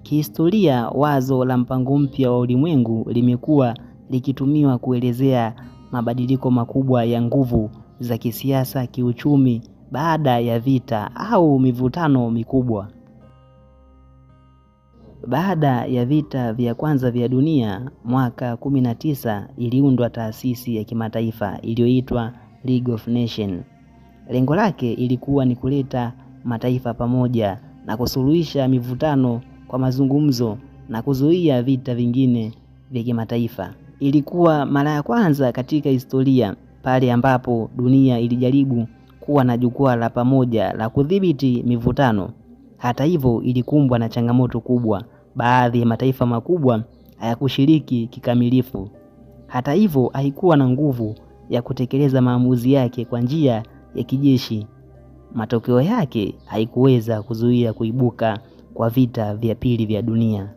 Kihistoria, wazo la mpango mpya wa ulimwengu limekuwa likitumiwa kuelezea mabadiliko makubwa ya nguvu za kisiasa, kiuchumi baada ya vita au mivutano mikubwa. Baada ya vita vya kwanza vya dunia mwaka 19 iliundwa taasisi ya kimataifa iliyoitwa League of Nations. Lengo lake ilikuwa ni kuleta mataifa pamoja na kusuluhisha mivutano kwa mazungumzo na kuzuia vita vingine vya kimataifa. Ilikuwa mara ya kwanza katika historia pale ambapo dunia ilijaribu kuwa na jukwaa la pamoja la kudhibiti mivutano. Hata hivyo, ilikumbwa na changamoto kubwa. Baadhi ya mataifa makubwa hayakushiriki kikamilifu. Hata hivyo, haikuwa na nguvu ya kutekeleza maamuzi yake kwa njia ya kijeshi. Matokeo yake haikuweza kuzuia kuibuka kwa vita vya pili vya dunia.